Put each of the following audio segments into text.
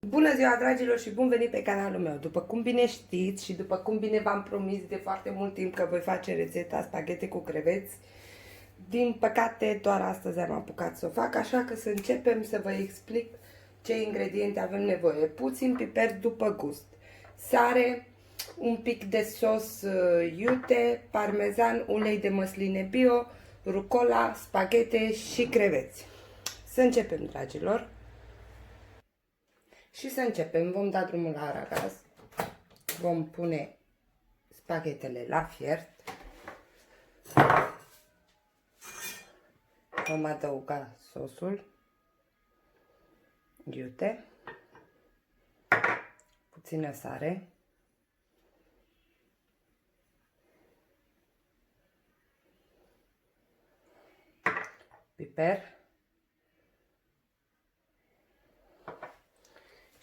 Bună ziua, dragilor, și bun venit pe canalul meu. După cum bine știți și după cum bine v-am promis de foarte mult timp că voi face rețeta spaghete cu creveți, din păcate doar astăzi am apucat să o fac, așa că să începem să vă explic ce ingrediente avem nevoie. Puțin piper după gust, sare, un pic de sos iute, parmezan, ulei de măsline bio, rucola, spaghete și creveți. Să începem, dragilor. Și să începem, vom da drumul la aragaz, vom pune spaghetele la fiert, vom adăuga sosul iute, puțină sare, piper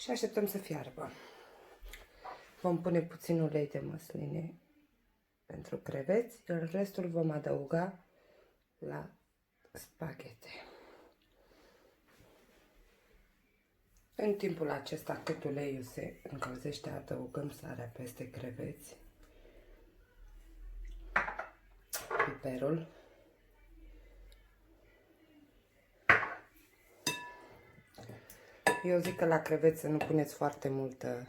și așteptăm să fiarbă. Vom pune puțin ulei de măsline pentru creveți, iar restul vom adăuga la spaghete. În timpul acesta, cât uleiul se încălzește, adăugăm sarea peste creveți, piperul, eu zic că la creveți să nu puneți foarte multă,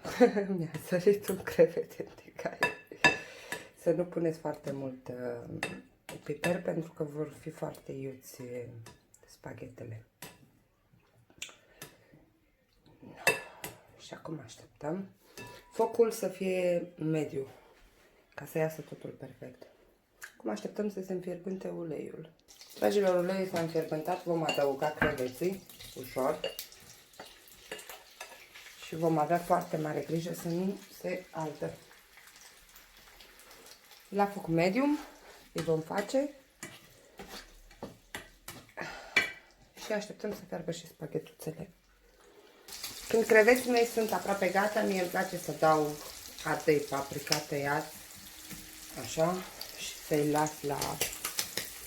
mi-a sărit un crevet în tigaie. Să nu puneți foarte mult piper pentru că vor fi foarte iuți spaghetele. Și acum așteptăm focul să fie mediu, ca să iasă totul perfect. Acum așteptăm să se înfierbânte uleiul. Dragilor, uleiul s-a înfierbântat, vom adăuga creveții ușor. Și vom avea foarte mare grijă să nu se ardă. La foc medium îi vom face și așteptăm să fiarbă și spaghetuțele. Când creveții mei sunt aproape gata, mie îmi place să dau ardei paprika tăiați, așa, și să-i las la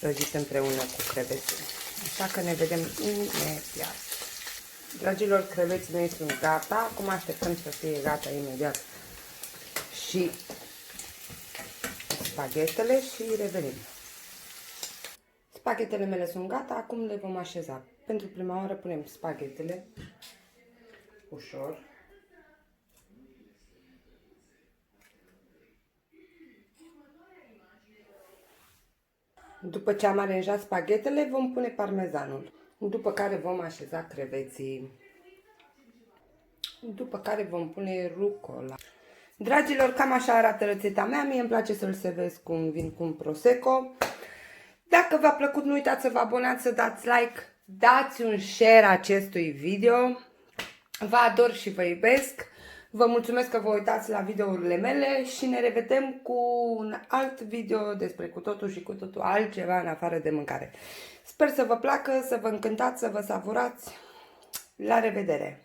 răjit împreună cu creveții. Așa că ne vedem imediat. Dragilor, creveții mei sunt gata, acum așteptăm să fie gata imediat și spaghetele și revenim. Spaghetele mele sunt gata, acum le vom așeza. Pentru prima oară punem spaghetele ușor. După ce am aranjat spaghetele, vom pune parmezanul. După care vom așeza creveții. După care vom pune rucola. Dragilor, cam așa arată rețeta mea. Mie îmi place să-l servesc cu un vin cu un prosecco. Dacă v-a plăcut, nu uitați să vă abonați, să dați like, dați un share acestui video. Vă ador și vă iubesc. Vă mulțumesc că vă uitați la videourile mele și ne revedem cu un alt video despre cu totul și cu totul altceva în afară de mâncare. Sper să vă placă, să vă încântați, să vă savurați. La revedere!